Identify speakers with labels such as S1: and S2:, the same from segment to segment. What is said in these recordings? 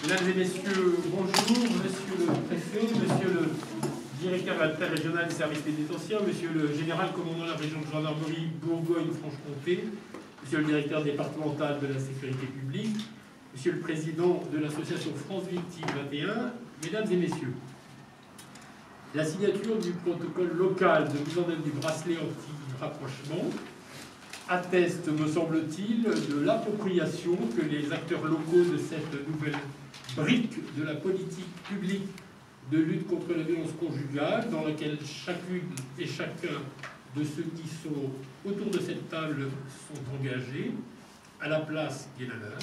S1: Mesdames et messieurs, bonjour. Monsieur le préfet, monsieur le directeur interrégional des services pénitentiaires, monsieur le général commandant de la région de gendarmerie Bourgogne-Franche-Comté, monsieur le directeur départemental de la sécurité publique, monsieur le président de l'association France Victime 21, mesdames et messieurs. La signature du protocole local de mise en œuvre du bracelet anti-rapprochement atteste, me semble-t-il, de l'appropriation que les acteurs locaux de cette nouvelle brique de la politique publique de lutte contre la violence conjugale, dans laquelle chacune et chacun de ceux qui sont autour de cette table sont engagés, à la place qui est la leur,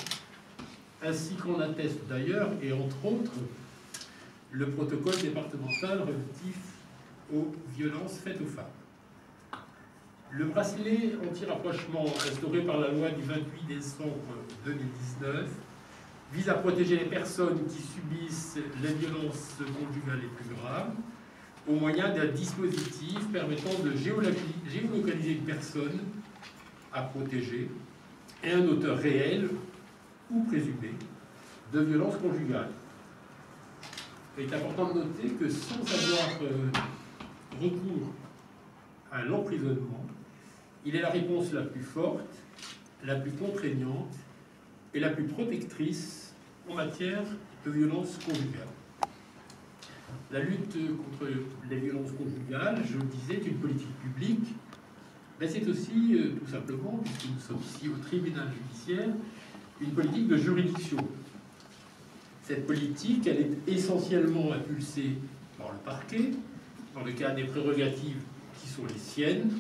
S1: ainsi qu'en atteste d'ailleurs, et entre autres, le protocole départemental relatif aux violences faites aux femmes. Le bracelet anti-rapprochement instauré par la loi du 28 décembre 2019 vise à protéger les personnes qui subissent les violences conjugales les plus graves au moyen d'un dispositif permettant de géolocaliser une personne à protéger et un auteur réel ou présumé de violences conjugales. Il est important de noter que sans avoir recours à l'emprisonnement, il est la réponse la plus forte, la plus contraignante et la plus protectrice en matière de violences conjugales. La lutte contre les violences conjugales, je le disais, est une politique publique, mais c'est aussi, tout simplement, puisque nous sommes ici au tribunal judiciaire, une politique de juridiction. Cette politique, elle est essentiellement impulsée par le parquet, dans le cadre des prérogatives qui sont les siennes,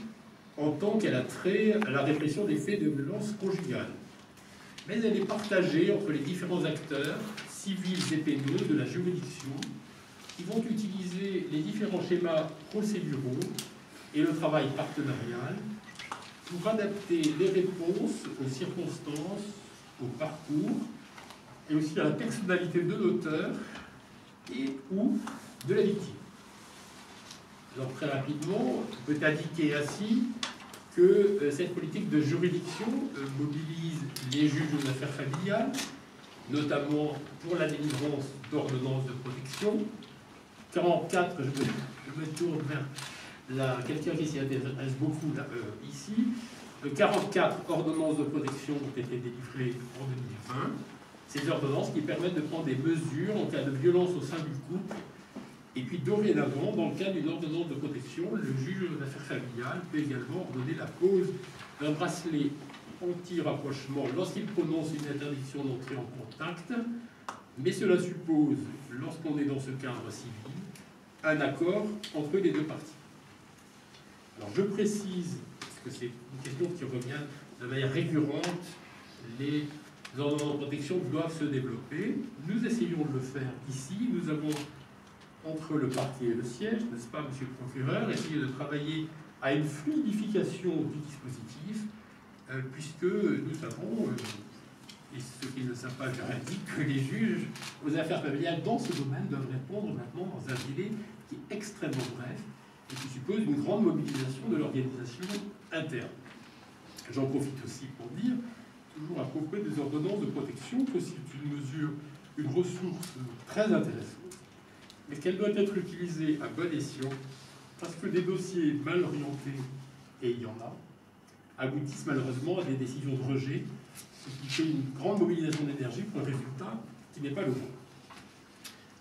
S1: en tant qu'elle a trait à la répression des faits de violence conjugale. Mais elle est partagée entre les différents acteurs, civils et pénaux de la juridiction, qui vont utiliser les différents schémas procéduraux et le travail partenarial pour adapter les réponses aux circonstances, au parcours, et aussi à la personnalité de l'auteur et ou de la victime. Alors très rapidement, on peut indiquer ainsi que cette politique de juridiction mobilise les juges aux affaires familiales, notamment pour la délivrance d'ordonnances de protection. 44, je me tourne vers quelqu'un qui s'y intéresse beaucoup là, ici. 44 ordonnances de protection ont été délivrées en 2020. Ces ordonnances qui permettent de prendre des mesures en cas de violence au sein du couple. Et puis dorénavant, dans le cas d'une ordonnance de protection, le juge aux affaires familiales peut également ordonner la pose d'un bracelet anti-rapprochement lorsqu'il prononce une interdiction d'entrer en contact, mais cela suppose, lorsqu'on est dans ce cadre civil, un accord entre les deux parties. Alors je précise, parce que c'est une question qui revient de manière récurrente, les ordonnances de protection doivent se développer. Nous essayons de le faire ici. Nous avons, entre le parquet et le siège, n'est-ce pas, monsieur le procureur, essayé de travailler à une fluidification du dispositif, puisque nous savons, et ceux qui ne le savent pas, je leur indique, que les juges aux affaires familiales dans ce domaine doivent répondre maintenant dans un délai qui est extrêmement bref et qui suppose une grande mobilisation de l'organisation interne. J'en profite aussi pour dire, toujours à propos des ordonnances de protection, que c'est une mesure, une ressource très intéressante, mais qu'elle doit être utilisée à bon escient, parce que des dossiers mal orientés, et il y en a, aboutissent malheureusement à des décisions de rejet, ce qui fait une grande mobilisation d'énergie pour un résultat qui n'est pas le bon.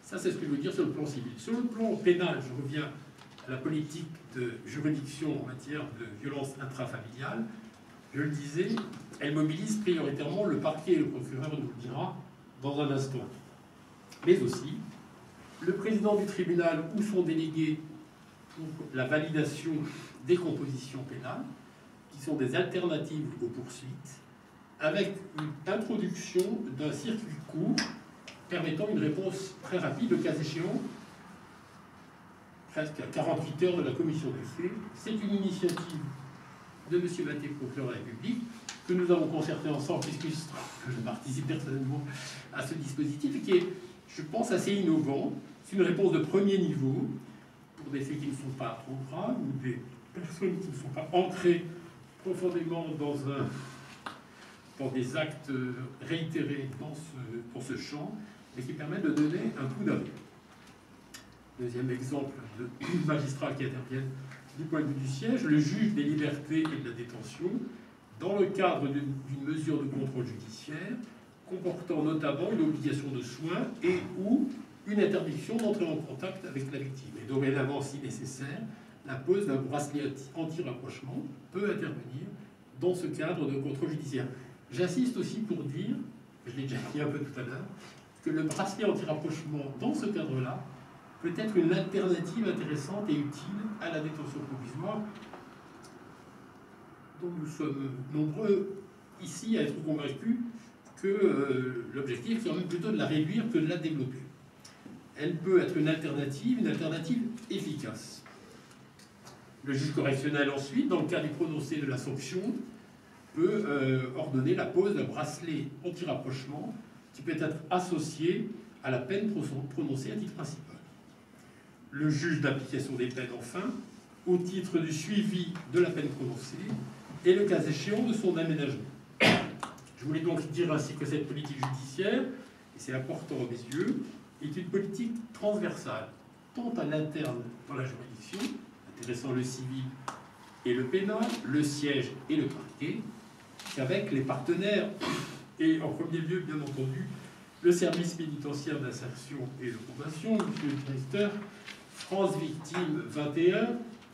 S1: Ça, c'est ce que je veux dire sur le plan civil. Sur le plan pénal, je reviens à la politique de juridiction en matière de violence intrafamiliale. Je le disais, elle mobilise prioritairement le parquet et le procureur, nous le dira dans un instant. Mais aussi, le président du tribunal ou son délégué pour la validation des compositions pénales, qui sont des alternatives aux poursuites, avec une introduction d'un circuit court permettant une réponse très rapide, le cas échéant, presque à 48 heures de la commission des faits. C'est une initiative de M. Baté, procureur de la République, que nous avons concerté ensemble, puisque je participe personnellement à ce dispositif, et qui est, je pense, assez innovant. C'est une réponse de premier niveau, pour des faits qui ne sont pas trop graves, ou des personnes qui ne sont pas ancrées profondément dans des actes réitérés dans ce champ, mais qui permettent de donner un coup d'arrêt. Deuxième exemple de magistrats qui interviennent du point de vue du siège, le juge des libertés et de la détention, dans le cadre d'une mesure de contrôle judiciaire, comportant notamment une obligation de soins et ou une interdiction d'entrer en contact avec la victime. Et dorénavant, si nécessaire, la pose d'un bracelet anti-rapprochement peut intervenir dans ce cadre de contrôle judiciaire. J'insiste aussi pour dire, je l'ai déjà dit un peu tout à l'heure, que le bracelet anti-rapprochement dans ce cadre-là peut être une alternative intéressante et utile à la détention provisoire, dont nous sommes nombreux ici à être convaincus que l'objectif est quand même plutôt de la réduire que de la développer. Elle peut être une alternative efficace. Le juge correctionnel ensuite, dans le cas du prononcé de la sanction, peut ordonner la pose d'un bracelet anti-rapprochement qui peut être associé à la peine prononcée à titre principal. Le juge d'application des peines, enfin, au titre du suivi de la peine prononcée et le cas échéant de son aménagement. Je voulais donc dire ainsi que cette politique judiciaire, et c'est important à mes yeux, est une politique transversale, tant à l'interne dans la juridiction, intéressant le civil et le pénal, le siège et le parquet, qu'avec les partenaires, et en premier lieu, bien entendu, le service pénitentiaire d'insertion et de probation, monsieur le directeur, France Victime 21,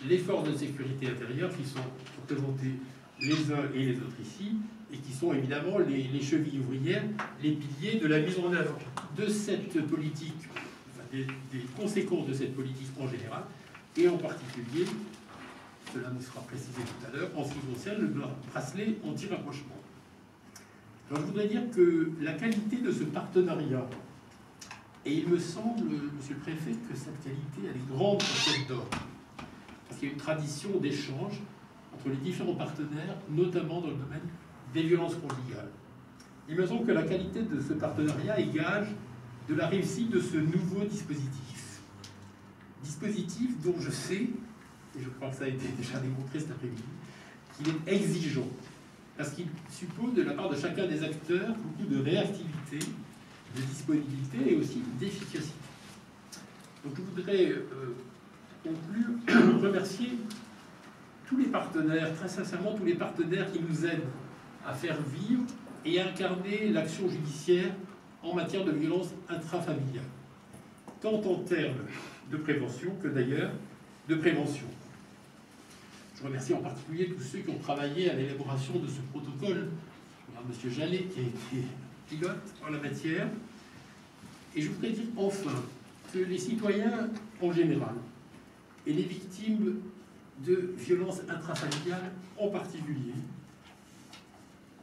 S1: les forces de sécurité intérieure qui sont représentées les uns et les autres ici, et qui sont évidemment les chevilles ouvrières, les piliers de la mise en œuvre de cette politique, enfin des conséquences de cette politique en général, et en particulier, cela nous sera précisé tout à l'heure, en ce qui concerne le bracelet anti-rapprochement. Alors je voudrais dire que la qualité de ce partenariat, et il me semble, monsieur le préfet, que cette qualité, elle est grande pour cette d'or, parce qu'il y a une tradition d'échange entre les différents partenaires, notamment dans le domaine des violences conjugales. Il me semble que la qualité de ce partenariat est gage de la réussite de ce nouveau dispositif. Dispositif dont je sais, et je crois que ça a été déjà démontré cet après-midi, qu'il est exigeant, parce qu'il suppose de la part de chacun des acteurs beaucoup de réactivité, de disponibilité et aussi d'efficacité. Donc je voudrais conclure, remercier tous les partenaires, très sincèrement tous les partenaires qui nous aident à faire vivre et à incarner l'action judiciaire en matière de violence intrafamiliale, tant en termes de prévention que d'ailleurs de prévention. Je remercie en particulier tous ceux qui ont travaillé à l'élaboration de ce protocole. Je regarde M. Jallet qui a été pilote en la matière. Et je voudrais dire enfin que les citoyens en général et les victimes de violences intrafamiliales en particulier,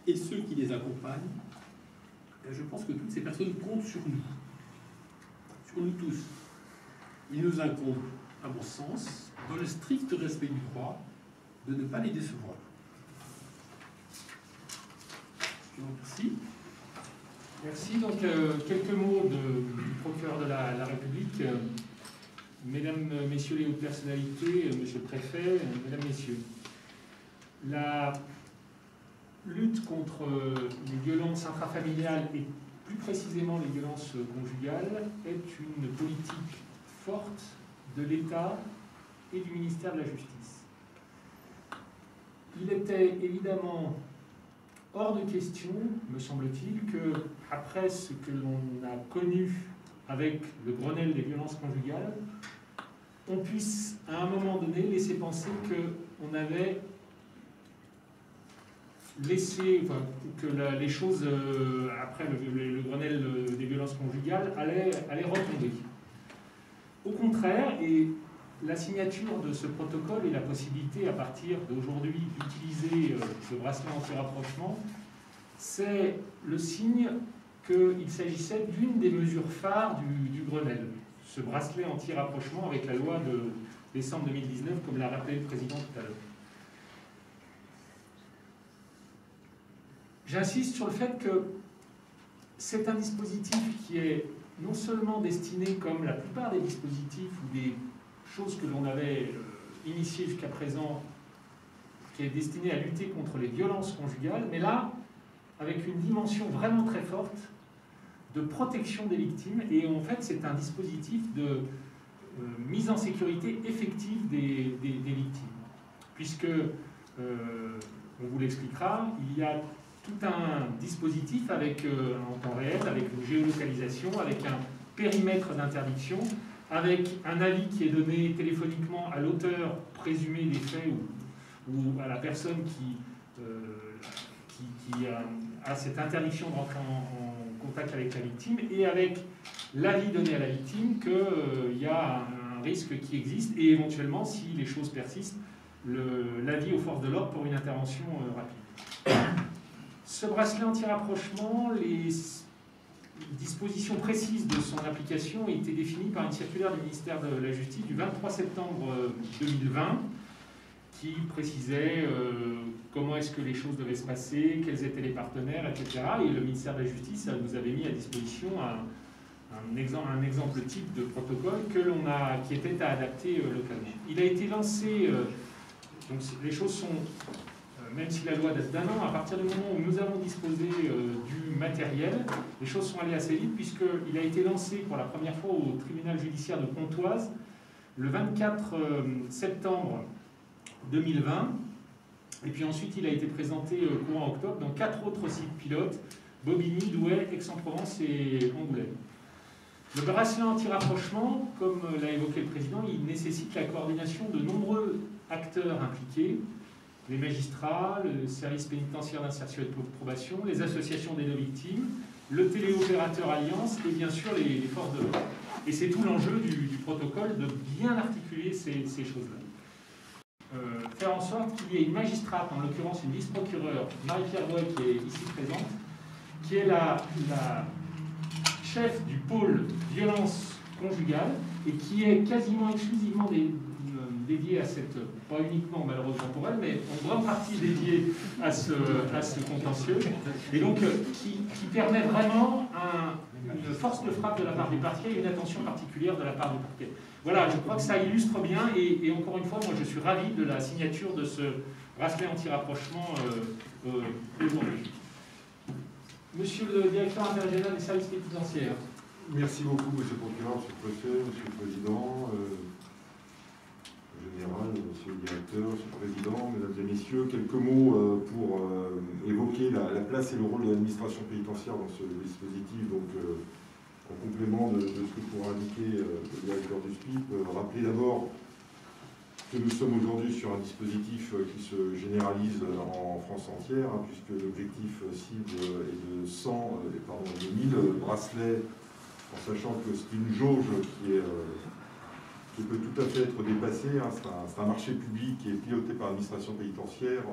S1: et ceux qui les accompagnent, je pense que toutes ces personnes comptent sur nous tous. Il nous incombe, à mon sens, dans le strict respect du droit, de ne pas les décevoir. Je vous remercie.
S2: Merci. Donc, quelques mots du procureur de la République. Mesdames, Messieurs les hautes personnalités, Monsieur le Préfet, Mesdames, Messieurs, la lutte contre les violences intrafamiliales et plus précisément les violences conjugales est une politique forte de l'État et du ministère de la Justice. Il était évidemment hors de question, me semble-t-il, que après ce que l'on a connu avec le Grenelle des violences conjugales, on puisse à un moment donné laisser penser qu'on avait laissé, enfin, que les choses après le Grenelle des violences conjugales allaient retomber. Au contraire, et la signature de ce protocole et la possibilité à partir d'aujourd'hui d'utiliser ce bracelet anti-rapprochement, c'est le signe qu'il s'agissait d'une des mesures phares du Grenelle. Ce bracelet anti-rapprochement avec la loi de décembre 2019, comme l'a rappelé le président tout à l'heure. J'insiste sur le fait que c'est un dispositif qui est non seulement destiné, comme la plupart des dispositifs ou des choses que l'on avait initiées jusqu'à présent, qui est destiné à lutter contre les violences conjugales, mais là, avec une dimension vraiment très forte de protection des victimes, et en fait c'est un dispositif de mise en sécurité effective des victimes, puisque, on vous l'expliquera, il y a tout un dispositif avec, en temps réel, avec une géolocalisation, avec un périmètre d'interdiction, avec un avis qui est donné téléphoniquement à l'auteur présumé des faits ou à la personne qui a cette interdiction de rentrer en contact avec la victime, et avec l'avis donné à la victime qu'il y a un risque qui existe, et éventuellement, si les choses persistent, l'avis aux forces de l'ordre pour une intervention rapide. Ce bracelet anti-rapprochement, les dispositions précises de son application ont été définies par une circulaire du ministère de la Justice du 23 septembre 2020, qui précisait comment est-ce que les choses devaient se passer, quels étaient les partenaires, etc. Et le ministère de la Justice nous avait mis à disposition un exemple type de protocole qui était à adapter localement. Il a été lancé, donc les choses sont, même si la loi date d'1 an, à partir du moment où nous avons disposé du matériel, les choses sont allées assez vite, puisqu'il a été lancé pour la première fois au tribunal judiciaire de Pontoise le 24 septembre 2020, et puis ensuite il a été présenté courant octobre dans 4 autres sites pilotes, Bobigny, Douai, Aix-en-Provence et Angoulême. Le bracelet anti-rapprochement, comme l'a évoqué le président, il nécessite la coordination de nombreux acteurs impliqués, les magistrats, le service pénitentiaire d'insertion et de probation, les associations des victimes, le téléopérateur Alliance et bien sûr les forces de l'ordre. Et c'est tout l'enjeu du protocole de bien articuler ces choses-là. Faire en sorte qu'il y ait une magistrate, en l'occurrence une vice-procureure, Marie-Pierre Boy, qui est ici présente, qui est la chef du pôle violence conjugale et qui est quasiment exclusivement dédiée à cette, pas uniquement malheureusement pour elle, mais en grande partie dédiée à ce contentieux, et donc qui permet vraiment une force de frappe de la part du parquet et une attention particulière de la part du parquet. Voilà, je crois que ça illustre bien, et encore une fois, moi je suis ravi de la signature de ce bracelet anti-rapprochement aujourd'hui. Monsieur le directeur interrégional des services pénitentiaires.
S3: Merci beaucoup, monsieur le procureur, monsieur le préfet, monsieur le président, général, monsieur le directeur, monsieur le président, mesdames et messieurs. Quelques mots pour évoquer la place et le rôle de l'administration pénitentiaire dans ce dispositif. Donc, en complément de ce que pourra indiquer le directeur du SPIP, rappeler d'abord que nous sommes aujourd'hui sur un dispositif qui se généralise en France entière, puisque l'objectif cible est de 1000 bracelets, en sachant que c'est une jauge qui peut tout à fait être dépassée. C'est un marché public qui est piloté par l'administration pénitentiaire.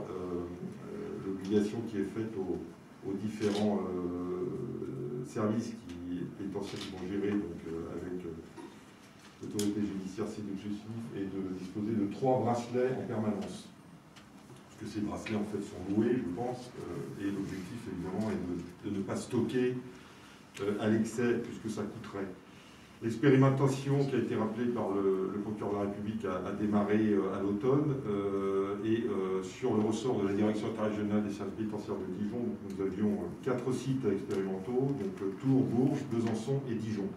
S3: L'obligation qui est faite aux différents services pénitentiaires qui vont gérer donc, avec l'autorité judiciaire civile et de disposer de 3 bracelets en permanence. Parce que ces bracelets en fait sont loués, je pense, et l'objectif évidemment est de ne pas stocker à l'excès, puisque ça coûterait. L'expérimentation qui a été rappelée par le procureur de la République a démarré à l'automne, et sur le ressort de la direction interrégionale des services pénitentiaires de Dijon, nous avions 4 sites expérimentaux, donc Tours, Bourges, Besançon et Dijon.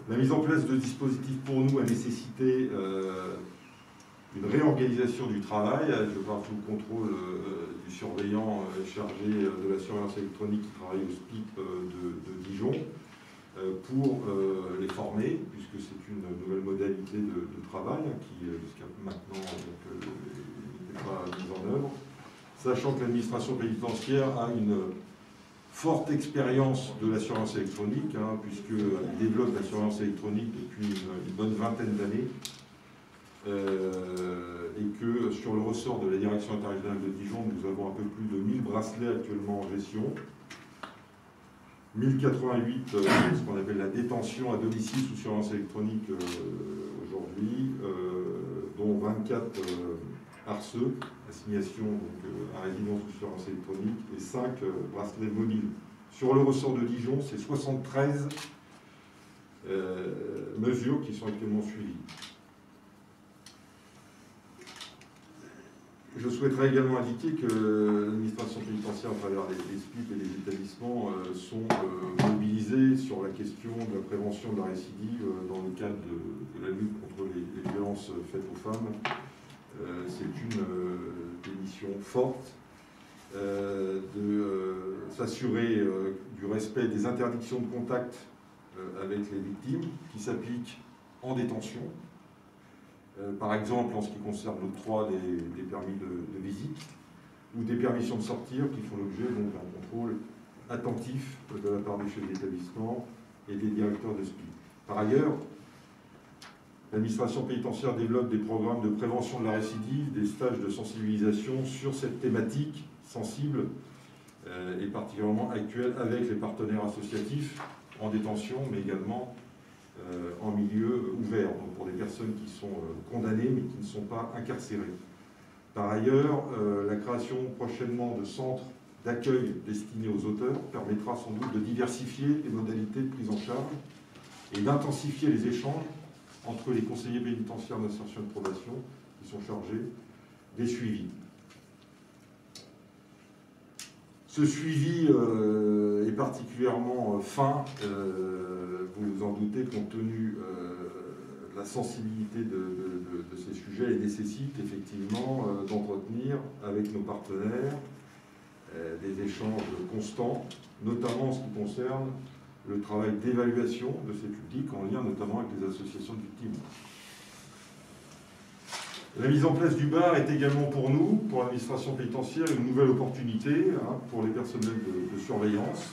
S3: La mise en place de dispositifs pour nous a nécessité une réorganisation du travail. Je parle sous le contrôle du surveillant chargé de la surveillance électronique qui travaille au SPIP de Dijon, pour les former, puisque c'est une nouvelle modalité de travail qui jusqu'à maintenant n'était pas mise en œuvre, sachant que l'administration pénitentiaire a une forte expérience de la surveillance électronique, puisqu'il développe la surveillance électronique depuis une bonne vingtaine d'années, et que sur le ressort de la direction interrégionale de Dijon, nous avons un peu plus de 1000 bracelets actuellement en gestion, 1088 ce qu'on appelle la détention à domicile sous surveillance électronique aujourd'hui, dont 24 RCE, assignation à résidence sous surveillance électronique, et 5 bracelets mobiles. Sur le ressort de Dijon, c'est 73 mesures qui sont actuellement suivies. Je souhaiterais également indiquer que l'administration pénitentiaire, à travers les SPIP et les établissements, sont mobilisés sur la question de la prévention de la récidive dans le cadre de la lutte contre les violences faites aux femmes. C'est une des missions fortes de s'assurer du respect des interdictions de contact avec les victimes qui s'appliquent en détention. Par exemple, en ce qui concerne l'octroi des permis de visite ou des permissions de sortir qui font l'objet d'un contrôle attentif de la part des chefs d'établissement et des directeurs de SPI. Par ailleurs, l'administration pénitentiaire développe des programmes de prévention de la récidive, des stages de sensibilisation sur cette thématique sensible et particulièrement actuelle avec les partenaires associatifs en détention, mais également en milieu ouvert, donc pour des personnes qui sont condamnées mais qui ne sont pas incarcérées. Par ailleurs, la création prochainement de centres d'accueil destinés aux auteurs permettra sans doute de diversifier les modalités de prise en charge et d'intensifier les échanges entre les conseillers pénitentiaires d'insertion et de probation qui sont chargés des suivis. Ce suivi est particulièrement fin, vous vous en doutez, compte tenu de la sensibilité de ces sujets et nécessite effectivement d'entretenir avec nos partenaires des échanges constants, notamment en ce qui concerne le travail d'évaluation de ces publics en lien notamment avec les associations de victimes. La mise en place du bar est également pour nous, pour l'administration pénitentiaire, une nouvelle opportunité pour les personnels de surveillance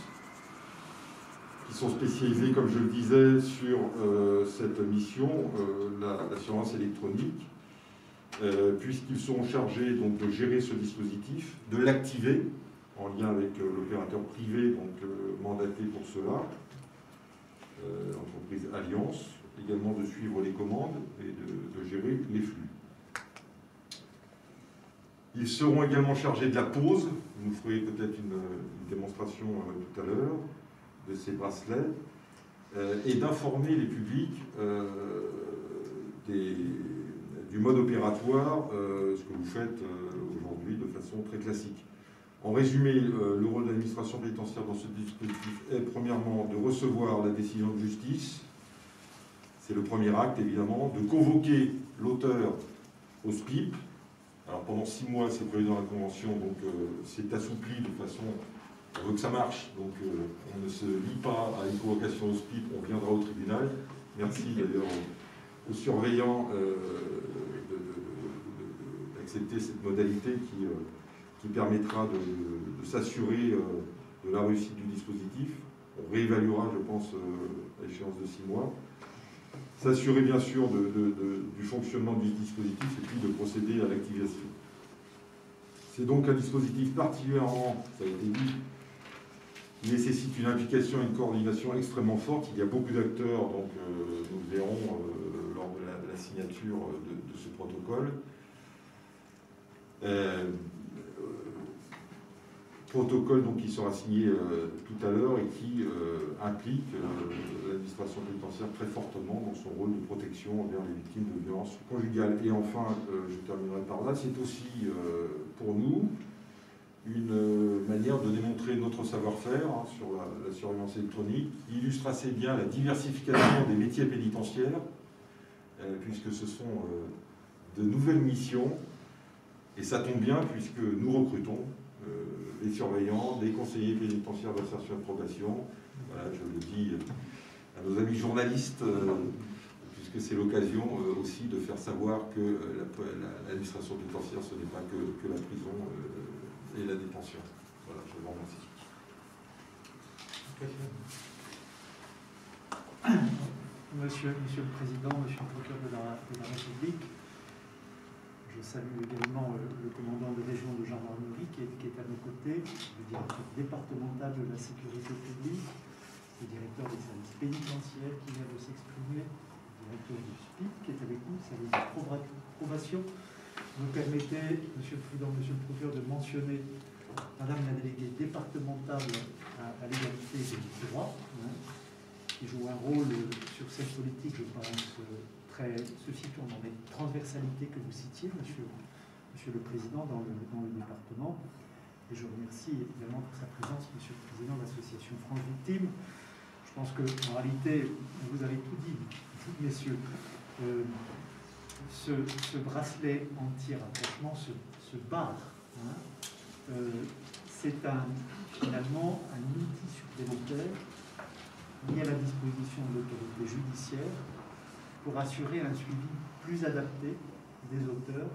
S3: qui sont spécialisés, comme je le disais, sur cette mission, la surveillance électronique, puisqu'ils seront chargés donc, de gérer ce dispositif, de l'activer en lien avec l'opérateur privé donc, mandaté pour cela, l'entreprise Alliance, également de suivre les commandes et de gérer les flux. Ils seront également chargés de la pose, vous nous ferez peut-être une démonstration tout à l'heure, de ces bracelets, et d'informer les publics du mode opératoire, ce que vous faites aujourd'hui de façon très classique. En résumé, le rôle de l'administration pénitentiaire dans ce dispositif est premièrement de recevoir la décision de justice, c'est le premier acte évidemment, de convoquer l'auteur au SPIP. Alors pendant 6 mois, c'est prévu dans la Convention, donc c'est assoupli de façon, on veut que ça marche, donc on ne se lie pas à une convocation au SPIP, on viendra au tribunal. Merci d'ailleurs aux surveillants d'accepter cette modalité qui permettra de s'assurer de la réussite du dispositif. On réévaluera, je pense, à l'échéance de 6 mois. S'assurer bien sûr du fonctionnement du dispositif et puis de procéder à l'activation. C'est donc un dispositif particulièrement, ça a été dit, qui nécessite une implication et une coordination extrêmement forte. Il y a beaucoup d'acteurs, donc nous le verrons lors de la signature de ce protocole. Protocole donc, qui sera signé tout à l'heure et qui implique l'administration pénitentiaire très fortement dans son rôle de protection envers les victimes de violences conjugales. Et enfin, je terminerai par là, c'est aussi pour nous une manière de démontrer notre savoir-faire sur la surveillance électronique, qui illustre assez bien la diversification des métiers pénitentiaires, puisque ce sont de nouvelles missions, et ça tombe bien puisque nous recrutons les surveillants, les conseillers pénitentiaires d'insertion et de probation. Voilà, je le dis à nos amis journalistes, puisque c'est l'occasion aussi de faire savoir que l'administration pénitentiaire, ce n'est pas que la prison et la détention. Voilà, je vous remercie.
S4: Monsieur le Président, Monsieur le Procureur de la République, je salue également le commandant de région de gendarmerie qui est à nos côtés, le directeur départemental de la sécurité publique, le directeur des services pénitentiaires qui vient de s'exprimer, le directeur du SPIC qui est avec nous, service de probation. Vous me permettez, Monsieur le Président, Monsieur le Procureur, de mentionner Madame la déléguée départementale à l'égalité des droits, qui joue un rôle sur cette politique, je pense, très se situant dans les transversalités que vous citiez, Monsieur Monsieur le Président, dans le département. Et je remercie également pour sa présence, Monsieur le Président de l'association France Victimes. Je pense qu'en réalité, vous avez tout dit, messieurs. Ce bracelet anti-rapprochement, ce bar, hein, c'est finalement un outil supplémentaire mis à la disposition de l'autorité judiciaire pour assurer un suivi plus adapté des auteurs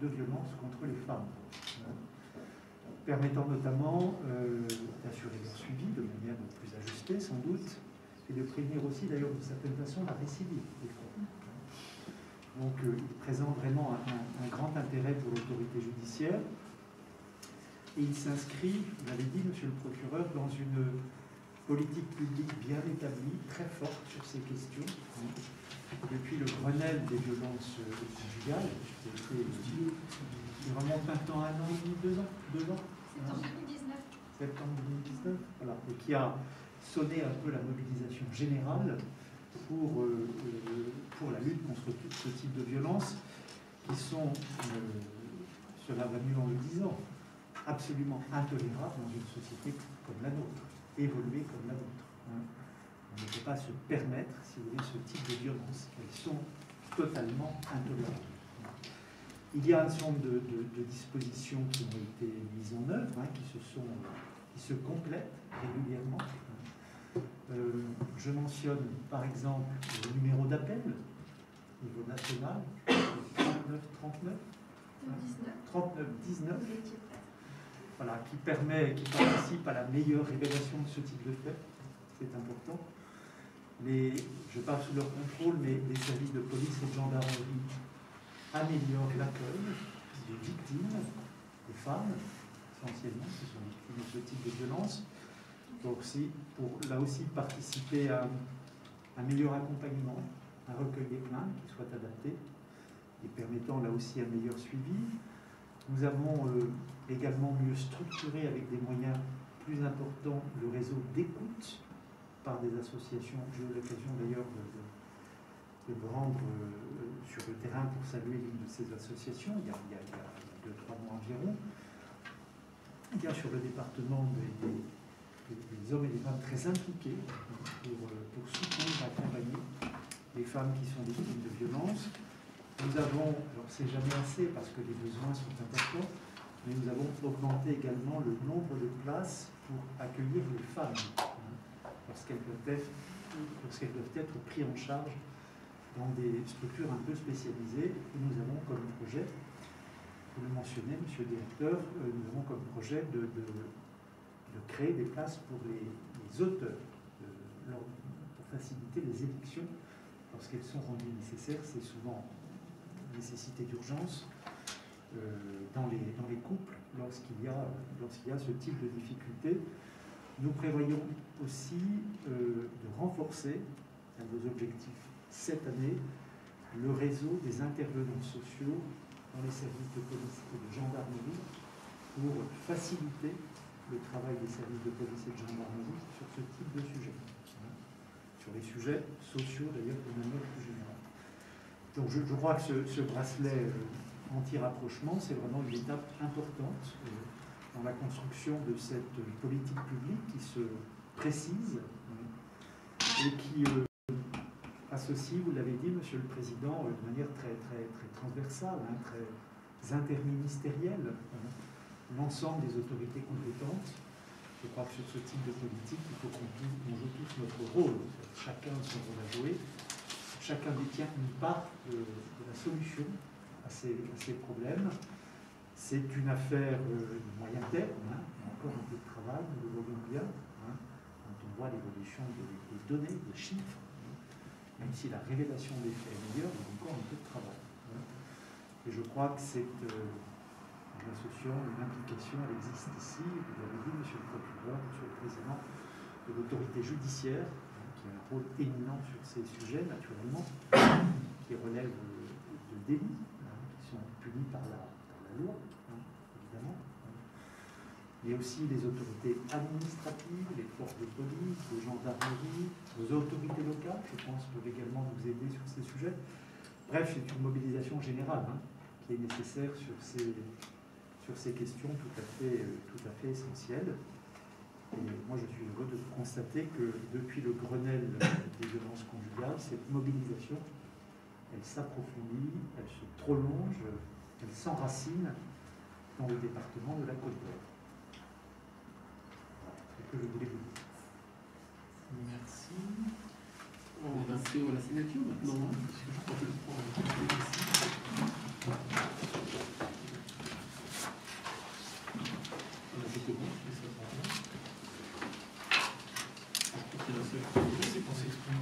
S4: de violences contre les femmes, permettant notamment d'assurer leur suivi de manière plus ajustée sans doute, et de prévenir aussi d'ailleurs de certaine façon la récidive des faits. Donc il présente vraiment un grand intérêt pour l'autorité judiciaire et il s'inscrit, vous l'avez dit monsieur le procureur, dans une politique publique bien établie, très forte sur ces questions. Depuis le Grenelle des violences conjugales, il remonte maintenant à 1 an et demi, 2 ans,
S5: Septembre 2019.
S4: Septembre 2019, voilà, et qui a sonné un peu la mobilisation générale pour la lutte contre ce type de violences qui sont, cela va mieux en le disant, absolument intolérables dans une société comme la nôtre, évoluée comme la nôtre. On ne peut pas se permettre, si vous voulez, ce type de violences. Elles sont totalement intolérables. Il y a un certain nombre de dispositions qui ont été mises en œuvre, qui se complètent régulièrement. Je mentionne par exemple le numéro d'appel au niveau national, 3919, voilà, qui participe à la meilleure révélation de ce type de fait. C'est important. Je parle sous leur contrôle, mais les services de police et de gendarmerie améliorent l'accueil des victimes, des femmes, essentiellement, qui sont victimes de ce type de violence. Donc, pour là aussi participer à un meilleur accompagnement, un recueil des plaintes qui soit adapté et permettant là aussi un meilleur suivi. Nous avons également mieux structuré avec des moyens plus importants le réseau d'écoute par des associations. J'ai eu l'occasion d'ailleurs de me rendre sur le terrain pour saluer l'une de ces associations il y a 2-3 mois environ. Il y a sur le département des hommes et des femmes très impliqués pour soutenir, accompagner les femmes qui sont victimes de violences. Nous avons, alors c'est jamais assez parce que les besoins sont importants, mais nous avons augmenté également le nombre de places pour accueillir les femmes lorsqu'elles doivent être prises en charge dans des structures un peu spécialisées. Et nous avons comme projet, vous le mentionnez, monsieur le directeur, nous avons comme projet de créer des places pour les auteurs, pour faciliter les évictions lorsqu'elles sont rendues nécessaires. C'est souvent une nécessité d'urgence dans les couples lorsqu'il y a ce type de difficulté. Nous prévoyons aussi de renforcer, un de nos objectifs cette année, le réseau des intervenants sociaux dans les services de police et de gendarmerie pour faciliter le travail des services de police et de gendarmerie sur ce type de sujet, sur les sujets sociaux d'ailleurs de manière plus générale. Donc je crois que ce bracelet anti-rapprochement, c'est vraiment une étape importante dans la construction de cette politique publique qui se précise et qui associe, vous l'avez dit, Monsieur le Président, de manière très transversale, très interministérielle, l'ensemble des autorités compétentes. Je crois que sur ce type de politique, il faut qu'on joue tous notre rôle. Chacun son rôle à jouer. Chacun détient une part de la solution à ces problèmes. C'est une affaire de moyen terme. Il y a encore un peu de travail, nous le voyons bien. Quand on voit l'évolution des données, des chiffres, même si la révélation des faits est meilleure, il y a encore un peu de travail. Et je crois que c'est une association, une implication, elle existe ici. Vous l'avez dit, monsieur le procureur, monsieur le président de l'autorité judiciaire, qui a un rôle éminent sur ces sujets, naturellement, qui relèvent de délits, qui sont punis par la loi, évidemment. Il y a aussi les autorités administratives, les forces de police, les gendarmeries, les autorités locales, je pense, peuvent également nous aider sur ces sujets. Bref, c'est une mobilisation générale qui est nécessaire sur ces questions tout à fait essentielles. Et moi, je suis heureux de constater que depuis le Grenelle des violences conjugales, cette mobilisation, elle s'approfondit, elle se prolonge, elle s'enracine dans le département de la Côte-d'Or. Voilà ce que je voulais vous dire.
S1: Merci. On va passer à la signature maintenant. Parce que je crois que je prends c'était bon, je sais pas. Je crois qu'il y a un seul. C'est pour s'exprimer.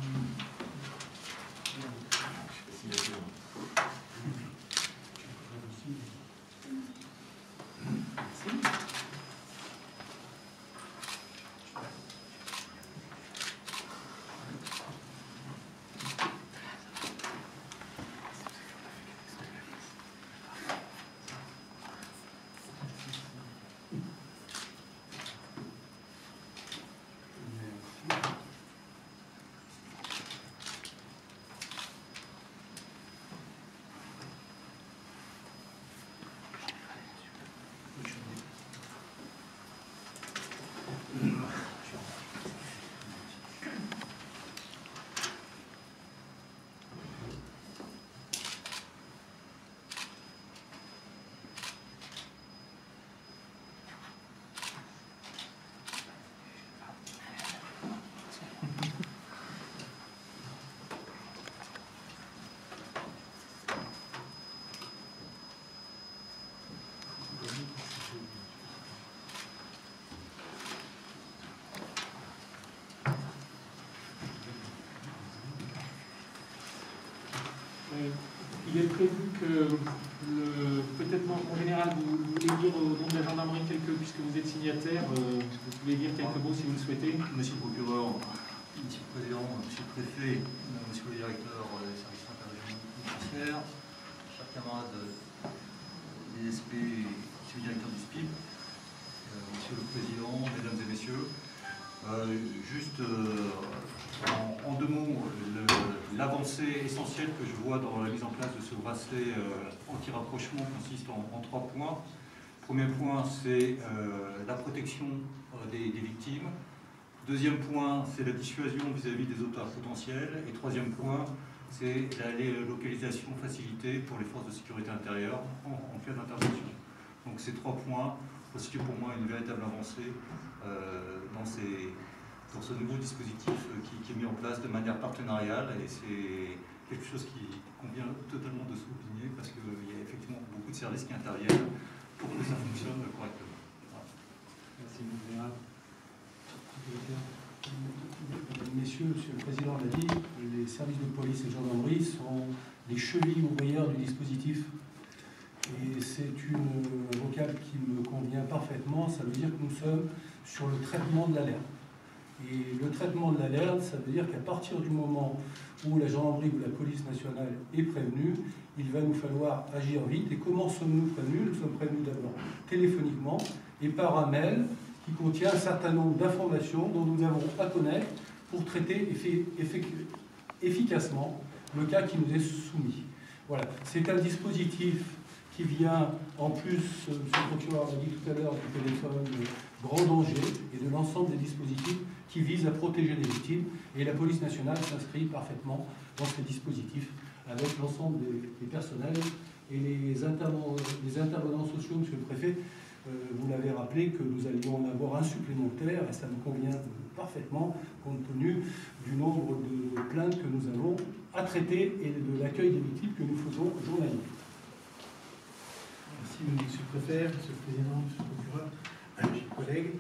S2: Il est prévu que, peut-être en général, vous voulez dire au nom de la gendarmerie puisque vous êtes signataire, vous pouvez dire quelques mots si vous le souhaitez.
S5: Monsieur le procureur, Monsieur le Président, Monsieur le Préfet, Monsieur le Directeur des services interrégionaux pénitentiaires, chers camarades des SP, Monsieur le Directeur du SPIP, Monsieur le Président, Mesdames et Messieurs, juste en deux mots, l'avancée essentielle que je vois dans la mise en place de ce bracelet anti-rapprochement consiste en 3 points. Premier point, c'est la protection des victimes. Deuxième point, c'est la dissuasion vis-à-vis des auteurs potentiels. Et troisième point, c'est la localisation facilitée pour les forces de sécurité intérieure en cas d'intervention. Donc ces 3 points constituent pour moi une véritable avancée dans ce nouveau dispositif qui est mis en place de manière partenariale, et c'est quelque chose qui convient totalement de souligner parce qu'il y a effectivement beaucoup de services qui interviennent pour que ça fonctionne correctement. Voilà.
S4: Merci, M.
S6: Messieurs, Monsieur le Président l'a dit, les services de police et de gendarmerie sont les chevilles ouvrières du dispositif. Et c'est un vocable qui me convient parfaitement. Ça veut dire que nous sommes sur le traitement de l'alerte. Et le traitement de l'alerte, ça veut dire qu'à partir du moment où la gendarmerie ou la police nationale est prévenue, il va nous falloir agir vite. Et comment sommes-nous prévenus? Nous sommes prévenus d'abord téléphoniquement et par un mail qui contient un certain nombre d'informations dont nous avons à connaître pour traiter efficacement le cas qui nous est soumis. Voilà, c'est un dispositif qui vient, en plus, M. le procureur l'a dit tout à l'heure, du téléphone grand danger et de l'ensemble des dispositifs qui visent à protéger les victimes. Et la police nationale s'inscrit parfaitement dans ces dispositifs avec l'ensemble des personnels et les intervenants sociaux, M. le Préfet. Vous l'avez rappelé que nous allions en avoir un supplémentaire et ça me convient parfaitement compte tenu du nombre de plaintes que nous avons à traiter et de l'accueil des victimes que nous faisons journalièrement.
S7: Merci Monsieur le Préfet, Monsieur le Président, Monsieur le Procureur, chers collègues.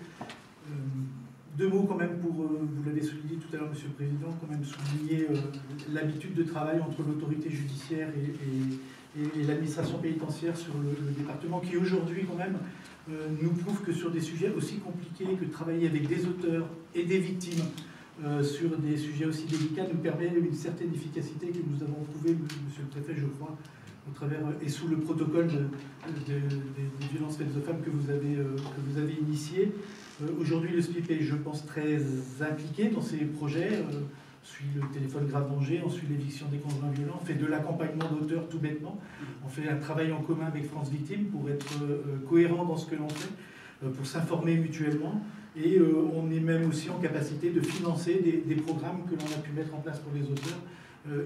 S7: Deux mots quand même pour, vous l'avez souligné tout à l'heure Monsieur le Président, quand même souligner l'habitude de travail entre l'autorité judiciaire et l'administration pénitentiaire sur le département qui aujourd'hui quand même nous prouve que sur des sujets aussi compliqués que de travailler avec des auteurs et des victimes sur des sujets aussi délicats nous permet une certaine efficacité que nous avons trouvée, Monsieur le Préfet, je crois, au travers et sous le protocole des violences faites aux femmes que vous avez initié. Aujourd'hui, le SPIP est, je pense, très impliqué dans ces projets. suit le téléphone grave danger, on suit l'éviction des conjoints violents, on fait de l'accompagnement d'auteurs tout bêtement, on fait un travail en commun avec France Victimes pour être cohérent dans ce que l'on fait, pour s'informer mutuellement, et on est même aussi en capacité de financer des programmes que l'on a pu mettre en place pour les auteurs,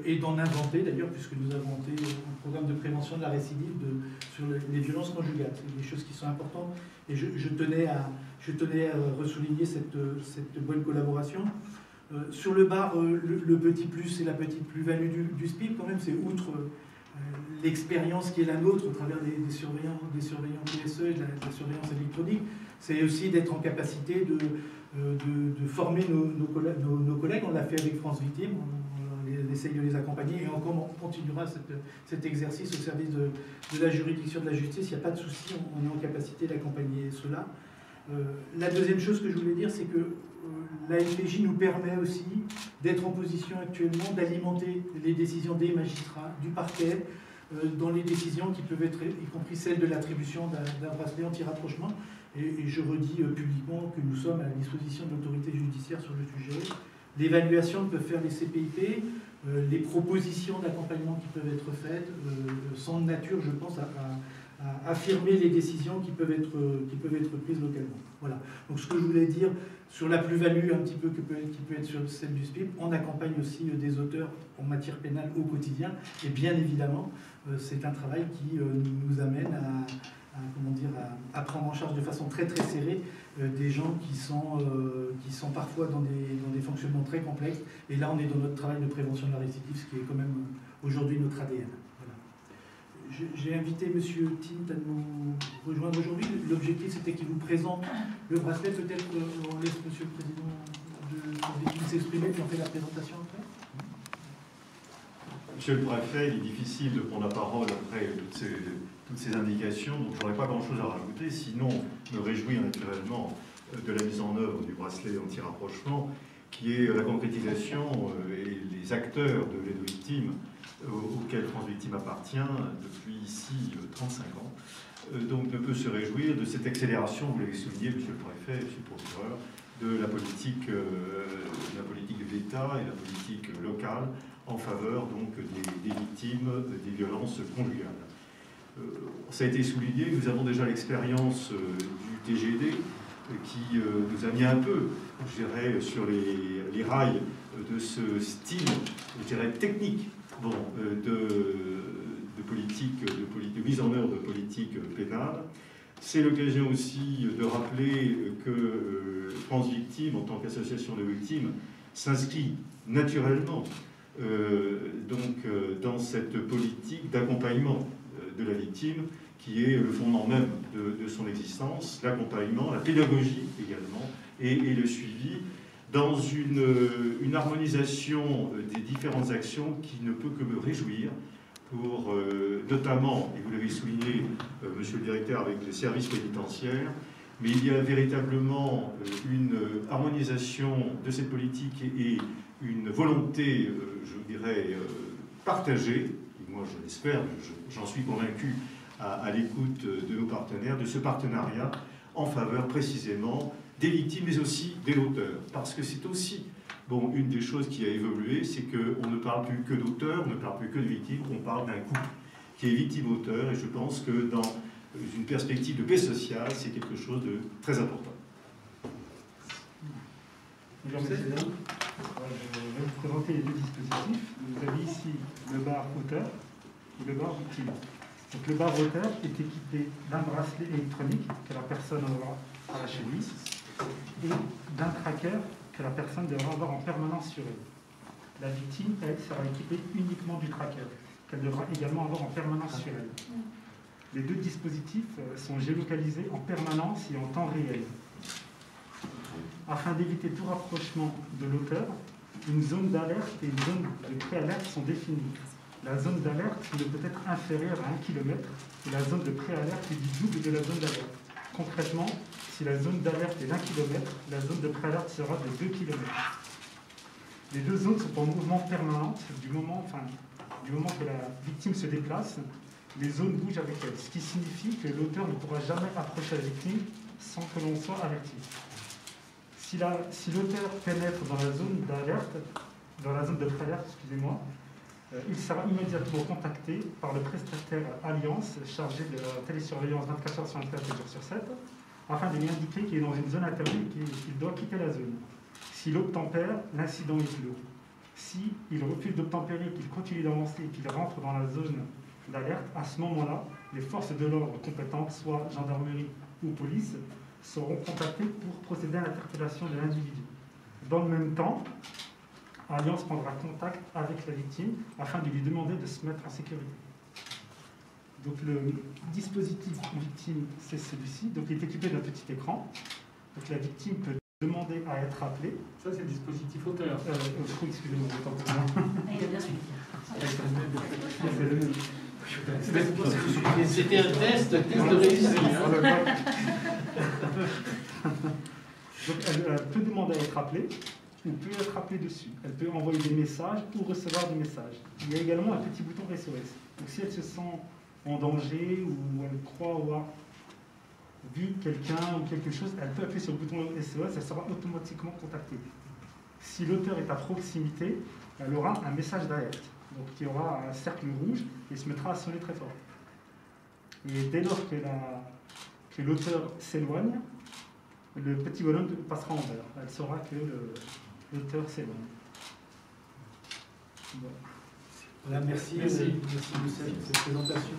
S7: et d'en inventer d'ailleurs, puisque nous avons monté un programme de prévention de la récidive sur les violences conjugales. C'est des choses qui sont importantes, et je tenais à ressouligner cette bonne collaboration. Sur le bar, le petit plus et la petite plus-value du SPIP, quand même, c'est outre l'expérience qui est la nôtre au travers des surveillants PSE et de la surveillance électronique, c'est aussi d'être en capacité de former nos collègues. On l'a fait avec France Victimes, on essaye de les accompagner, et encore on continuera cet exercice au service de la juridiction de la justice. Il n'y a pas de souci, on est en capacité d'accompagner cela. La deuxième chose que je voulais dire, c'est que la LPJ nous permet aussi d'être en position actuellement d'alimenter les décisions des magistrats, du parquet, dans les décisions qui peuvent être, y compris celle de l'attribution d'un bracelet anti-rapprochement. Et je redis publiquement que nous sommes à la disposition de l'autorité judiciaire sur le sujet. L'évaluation que peuvent faire les CPIP, les propositions d'accompagnement qui peuvent être faites, sont de nature, je pense, à affirmer les décisions qui peuvent être prises localement. Voilà. Donc ce que je voulais dire sur la plus-value un petit peu qui peut être sur celle du SPIP, on accompagne aussi des auteurs en matière pénale au quotidien, et bien évidemment, c'est un travail qui nous amène à prendre en charge de façon très très serrée des gens qui sont parfois dans des fonctionnements très complexes, et là on est dans notre travail de prévention de la récidive, ce qui est quand même aujourd'hui notre ADN. J'ai invité M. Tint à nous rejoindre aujourd'hui. L'objectif, c'était qu'il vous présente le bracelet. Peut-être on laisse M. le Président de Victimes s'exprimer, puis on fait la présentation après.
S8: Monsieur le Préfet, il est difficile de prendre la parole après toutes ces indications, donc je n'aurais pas grand-chose à rajouter, sinon me réjouir naturellement de la mise en œuvre du bracelet anti-rapprochement, qui est la concrétisation et les acteurs de l'aide aux victimes auquel France Victimes appartient depuis ici 35 ans. Donc ne peut se réjouir de cette accélération, vous l'avez souligné, Monsieur le Préfet, Monsieur le Procureur, de la politique de l'État et la politique locale en faveur donc des victimes des violences conjugales. Ça a été souligné, nous avons déjà l'expérience du TGD qui nous a mis un peu, je dirais, sur les rails de ce style, je dirais, technique de mise en œuvre de politique pénale. C'est l'occasion aussi de rappeler que France Victimes, en tant qu'association de victimes, s'inscrit naturellement dans cette politique d'accompagnement de la victime, qui est le fondement même de son existence, l'accompagnement, la pédagogie également, et le suivi, dans une harmonisation des différentes actions qui ne peut que me réjouir pour, notamment, et vous l'avez souligné, Monsieur le Directeur, avec les services pénitentiaires, mais il y a véritablement une harmonisation de cette politique et une volonté, je dirais, partagée, et moi je l'espère, j'en suis convaincu à l'écoute de nos partenaires, de ce partenariat en faveur précisément des victimes, mais aussi des auteurs. Parce que c'est aussi, bon, une des choses qui a évolué, c'est qu'on ne parle plus que d'auteurs, on ne parle plus que de victimes, on parle d'un couple qui est victime-auteur, et je pense que dans une perspective de paix sociale, c'est quelque chose de très important.
S9: Bonjour messieurs, dames. Je vais vous présenter les deux dispositifs. Vous avez ici le bar auteur et le bar victime. Donc le bar auteur est équipé d'un bracelet électronique que la personne aura à la cheville et d'un tracker que la personne devra avoir en permanence sur elle. La victime, elle, sera équipée uniquement du tracker, qu'elle devra également avoir en permanence sur elle. Les deux dispositifs sont géolocalisés en permanence et en temps réel. Afin d'éviter tout rapprochement de l'auteur, une zone d'alerte et une zone de préalerte sont définies. La zone d'alerte ne peut être inférieure à 1 km et la zone de préalerte est du double de la zone d'alerte. Concrètement, si la zone d'alerte est d'1 km, la zone de préalerte sera de 2 km. Les deux zones sont en mouvement permanent du moment que la victime se déplace, les zones bougent avec elle, ce qui signifie que l'auteur ne pourra jamais approcher la victime sans que l'on soit averti. Si l'auteur pénètre dans la zone d'alerte, dans la zone de préalerte, excusez-moi, il sera immédiatement contacté par le prestataire Alliance chargé de la télésurveillance 24 heures sur 24 jours sur 7 afin de lui indiquer qu'il est dans une zone interdite et qu'il doit quitter la zone. S'il obtempère, l'incident est clos. S'il refuse d'obtempérer, qu'il continue d'avancer et qu'il rentre dans la zone d'alerte, à ce moment-là, les forces de l'ordre compétentes, soit gendarmerie ou police, seront contactées pour procéder à l'interpellation de l'individu. Dans le même temps, Alliance prendra contact avec la victime afin de lui demander de se mettre en sécurité. Donc le dispositif victime, c'est celui-ci. Donc il est équipé d'un petit écran. Donc la victime peut demander à être appelée.
S2: Ça, c'est le dispositif auteur.
S9: Excusez-moi, autant pour moi.
S10: Il a bien suivi.
S1: C'était un test de réussite.
S9: Donc elle peut demander à être appelée ou peut être appelée dessus. Elle peut envoyer des messages ou recevoir des messages. Il y a également un petit bouton SOS. Donc si elle se sent en danger ou elle croit avoir vu quelqu'un ou quelque chose, elle peut appuyer sur le bouton SOS, elle sera automatiquement contactée. Si l'auteur est à proximité, elle aura un message d'alerte. Donc il y aura un cercle rouge et se mettra à sonner très fort. Et dès lors que l'auteur s'éloigne, le petit bonhomme passera en vert. Elle saura que l'auteur s'éloigne. Voilà.
S4: Voilà, merci. Merci de cette présentation.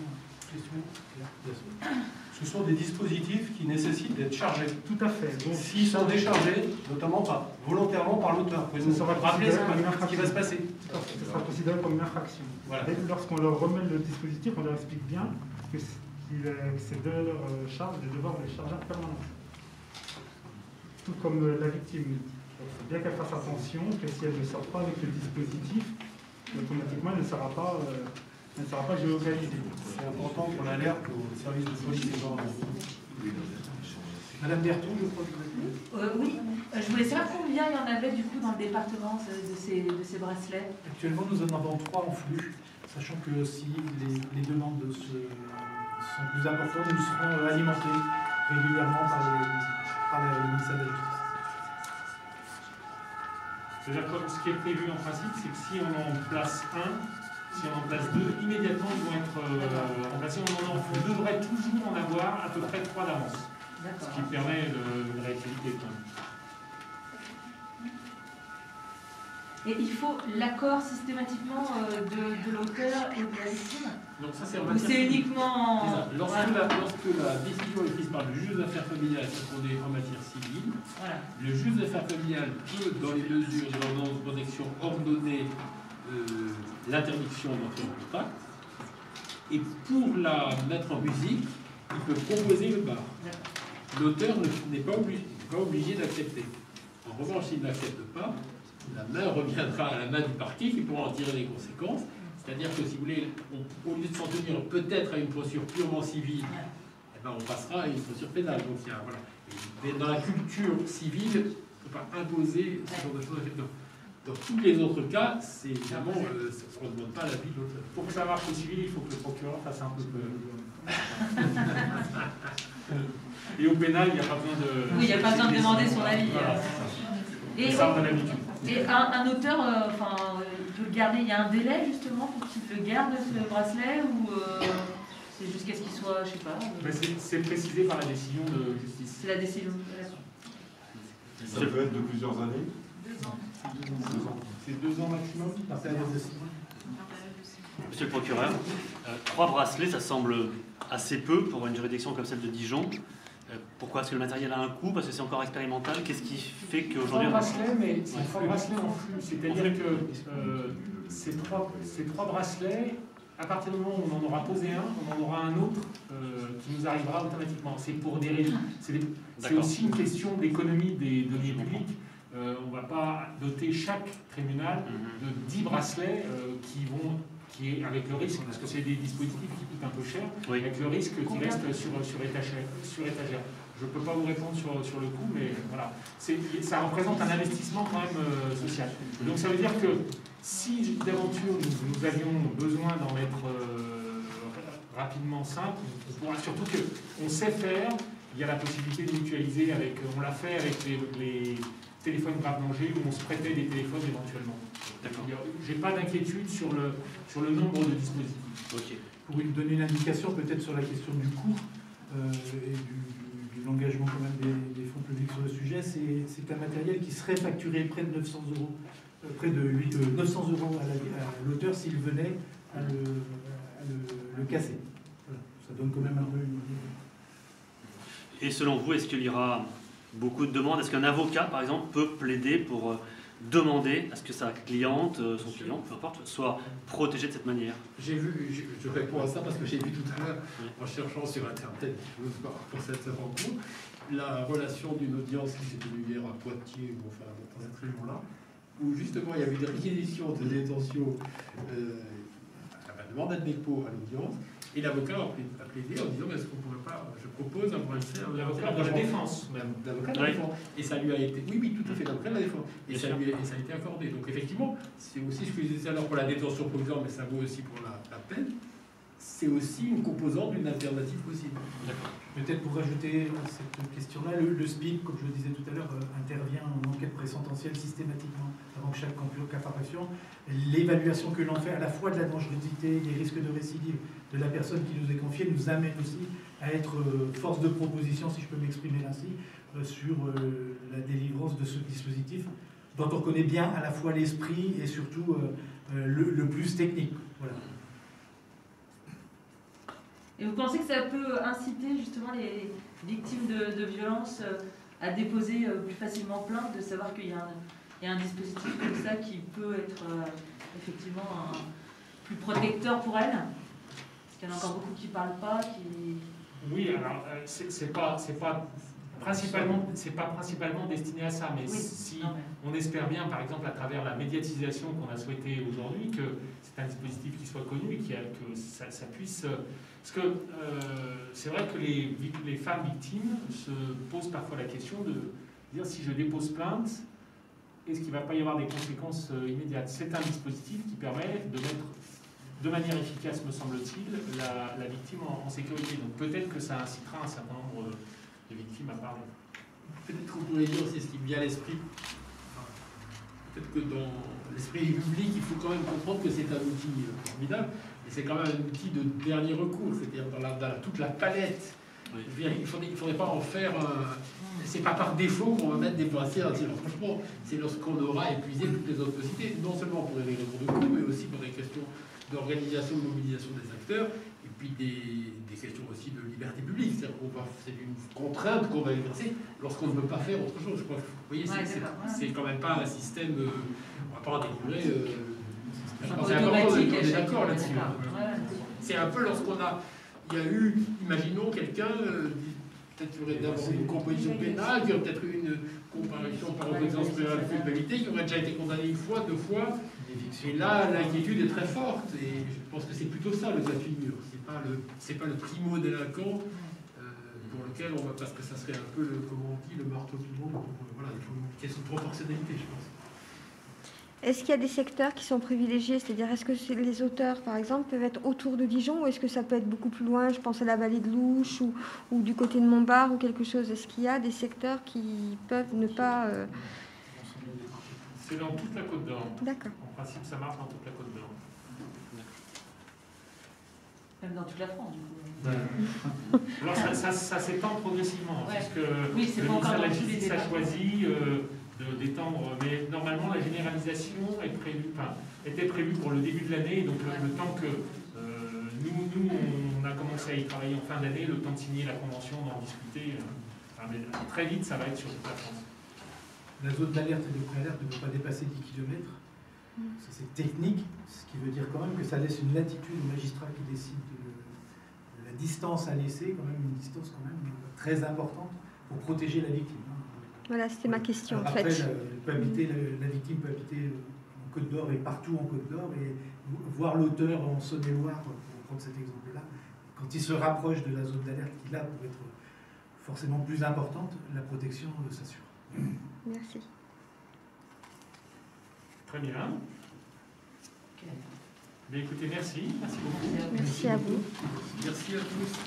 S6: Ce sont des dispositifs qui nécessitent d'être chargés.
S9: Tout à fait. Donc,
S6: s'ils sont déchargés, notamment volontairement par l'auteur,
S9: ça sera
S6: rappeler
S9: considéré comme une
S6: ce qui va se passer.
S9: Ce sera considéré comme une infraction.
S6: Voilà.
S9: Lorsqu'on leur remet le dispositif, on leur explique bien que c'est de leur charge de devoir les charger en permanence. Tout comme la victime nous dit. Il faut bien qu'elle fasse attention que si elle ne sort pas avec le dispositif, automatiquement elle ne sera pas géolocalisée.
S6: C'est important pour l'alerte au service de police et gendarmerie.
S4: Madame Berton, je crois que
S10: Oui, je voulais savoir combien il y en avait du coup dans le département de ces bracelets.
S4: actuellement, nous en avons 3 en flux, sachant que si les demandes sont plus importantes, nous serons alimentés régulièrement par le ministère de la Justice.
S2: C'est-à-dire que ce qui est prévu en principe, c'est que si on en place un, si on en place 2, immédiatement ils vont être remplacés. On devrait toujours en avoir à peu près 3 d'avance. Ce qui permet une réactivité quand même.
S10: Et il faut l'accord systématiquement de l'auteur et de la victime.
S2: Donc ça, c'est
S10: ou c'est uniquement
S1: lorsque la décision est prise par le juge d'affaires familiales fondée en matière civile,
S10: voilà.
S1: Le juge d'affaires familiales peut, dans les mesures de l'ordonnance de protection, ordonner l'interdiction d'entrer en contact. Et pour la mettre en musique, il peut proposer le bar. L'auteur n'est pas obligé d'accepter. En revanche, s'il n'accepte pas, la main reviendra à la main du parquet qui pourra en tirer les conséquences. C'est-à-dire que, si vous voulez, au lieu de s'en tenir peut-être à une procédure purement civile, eh ben, on passera à une procédure pénale. Donc, voilà. Mais dans la culture civile, on ne peut pas imposer ce genre de choses. Dans tous les autres cas, c'est évidemment, ça ne demande pas l'avis de l'auteur.
S2: Pour que ça marche au civil, il faut que le procureur fasse un peu de... Et au pénal, il n'y a pas besoin de...
S10: Oui, il n'y a pas besoin de demander son avis.
S2: Voilà.
S10: Et
S2: ça, on a l'habitude.
S10: Et un auteur, il peut le garder, il y a un délai justement pour qu'il le garde ce bracelet ou c'est jusqu'à ce qu'il soit, je sais pas.
S2: C'est précisé par la décision de justice.
S10: C'est la décision.
S3: Ça peut être de plusieurs années.
S10: 2 ans.
S2: C'est 2 ans maximum.
S11: Monsieur le procureur, 3 bracelets, ça semble assez peu pour une juridiction comme celle de Dijon. Pourquoi? Parce que le matériel a un coût, parce que c'est encore expérimental. Qu'est-ce qui fait qu'aujourd'hui...
S2: 3 bracelets, mais c'est 3 bracelets en flux. C'est-à-dire que ces trois bracelets, à partir du moment où on en aura posé un, on en aura un autre qui nous arrivera automatiquement. C'est pour des raisons. C'est aussi une question d'économie des données publiques. On ne va pas doter chaque tribunal de 10 bracelets qui est avec le risque, parce que c'est des dispositifs qui coûtent un peu cher, avec le risque qui reste sur étagère. Je ne peux pas vous répondre sur le coût, mais voilà. Ça représente un investissement quand même social. Donc ça veut dire que si d'aventure nous avions besoin d'en mettre rapidement 5, surtout qu'on sait faire, il y a la possibilité de mutualiser on l'a fait avec les téléphones grave danger où on se prêtait des téléphones éventuellement. Je n'ai pas d'inquiétude sur le nombre de dispositifs.
S11: Ok.
S7: Pour lui donner une indication peut-être sur la question du coût et de l'engagement quand même des fonds publics sur le sujet, c'est un matériel qui serait facturé près de 900 euros, près de 900 euros à l'auteur s'il venait à le casser. Voilà. Ça donne quand même un peu une idée.
S11: Et selon vous, est-ce qu'il y aura beaucoup de demandes? Est-ce qu'un avocat, par exemple, peut plaider pour demander à ce que sa cliente, son client, peu importe, soit protégé de cette manière?
S1: J'ai vu, je réponds à ça parce que j'ai vu tout à l'heure, en cherchant sur Internet pour cette rencontre, la relation d'une audience qui s'est tenue hier à Poitiers, ou enfin dans cette région-là, où justement il y avait des réquisitions de détention à la demande de dépôt à l'audience, et l'avocat a plaidé en disant est-ce qu'on ne pourrait pas, je propose un procès à
S2: l'avocat de la défense même.
S1: L'avocat de la défense. Et ça lui a été, oui, tout à fait, l'avocat de la défense. Et ça a été accordé. Donc effectivement, c'est aussi ce que je disais alors pour la détention provisoire, mais ça vaut aussi pour la peine. C'est aussi une composante d'une alternative possible.
S7: Peut-être pour rajouter à cette question-là, le SPIC, comme je le disais tout à l'heure, intervient en enquête présententielle systématiquement avant chaque comparution. L'évaluation que l'on fait à la fois de la dangerosité, des risques de récidive de la personne qui nous est confiée nous amène aussi à être force de proposition, si je peux m'exprimer ainsi, sur la délivrance de ce dispositif dont on connaît bien à la fois l'esprit et surtout le plus technique. Voilà.
S10: Et vous pensez que ça peut inciter justement les victimes de violences à déposer plus facilement plainte, de savoir qu'il y a un dispositif comme ça qui peut être effectivement plus protecteur pour elles? Parce qu'il y en a encore beaucoup qui ne parlent pas, qui...
S2: Oui, alors c'est pas principalement destiné à ça, mais oui, si on espère bien, par exemple, à travers la médiatisation qu'on a souhaité aujourd'hui, que c'est un dispositif qui soit connu et que ça puisse... Parce que c'est vrai que les femmes victimes se posent parfois la question de dire si je dépose plainte, est-ce qu'il ne va pas y avoir des conséquences immédiates? C'est un dispositif qui permet de mettre de manière efficace, me semble-t-il, la victime en sécurité. Donc peut-être que ça incitera un certain nombre de victimes à parler.
S1: Peut-être qu'on pourrait dire aussi ce qui me vient à l'esprit. Peut-être que dans l'esprit public, il faut quand même comprendre que c'est un outil formidable. Et c'est quand même un outil de dernier recours, c'est-à-dire dans toute la palette. Oui. Je veux dire, il ne faudrait pas en faire... c'est pas par défaut qu'on va mettre des bracelets anti-rapprochement. C'est lorsqu'on aura épuisé toutes les autres possibilités, non seulement pour des raisons de coût, mais aussi pour des questions d'organisation, de mobilisation des acteurs, et puis des questions aussi de liberté publique. C'est-à-dire c'est une contrainte qu'on va exercer lorsqu'on ne veut pas faire autre chose. Je crois que, vous voyez, c'est quand même pas un système... on ne va pas en délivrer... c'est important d'être d'accord là-dessus. C'est un peu lorsqu'on a... Il y a eu, imaginons quelqu'un, peut-être qu'il y aurait d'abord une composition pénale, qui aurait peut-être eu une comparution par reconnaissance pénale de culpabilité, qui aurait déjà été condamné une fois, 2 fois. Et là, l'inquiétude est très forte. Et je pense que c'est plutôt ça le cas de figure. C'est pas le primo-délinquant pour lequel on va... Parce que ça serait un peu, comment on dit, le marteau pilon. Voilà, il faut une question de proportionnalité, je pense.
S12: Est-ce qu'il y a des secteurs qui sont privilégiés? C'est-à-dire, est-ce que les auteurs, par exemple, peuvent être autour de Dijon ou est-ce que ça peut être beaucoup plus loin? Je pense à la vallée de l'Ouche ou du côté de Montbard ou quelque chose. Est-ce qu'il y a des secteurs qui peuvent ne pas...
S2: C'est dans toute la Côte d'Or.
S12: D'accord.
S2: En principe, ça marche dans toute la Côte d'Or.
S10: Même dans toute la France, du coup.
S2: Alors, ça s'étend progressivement.
S10: Ouais.
S2: Parce que
S10: oui, c'est
S2: le ministère de la
S10: Justice
S2: Justice a choisi... d'étendre, mais normalement la généralisation était prévue pour le début de l'année, donc le temps que nous on a commencé à y travailler en fin d'année, le temps de signer la convention, d'en discuter, mais très vite ça va être sur toute la France.
S7: La zone d'alerte et de préalerte ne peut pas dépasser 10 km, c'est technique, ce qui veut dire quand même que ça laisse une latitude au magistrat qui décide de la distance à laisser, quand même une distance quand même très importante pour protéger la victime.
S12: Voilà, c'était ma question.
S7: Après,
S12: en fait.
S7: la victime peut habiter en Côte d'Or et partout en Côte d'Or et voir l'auteur en Saône-et-Loire, pour prendre cet exemple-là, quand il se rapproche de la zone d'alerte qui là pour être forcément plus importante, la protection s'assure.
S12: Merci.
S2: Très bien. Bien, écoutez, merci. Merci beaucoup.
S12: Merci à vous.
S1: Merci à tous.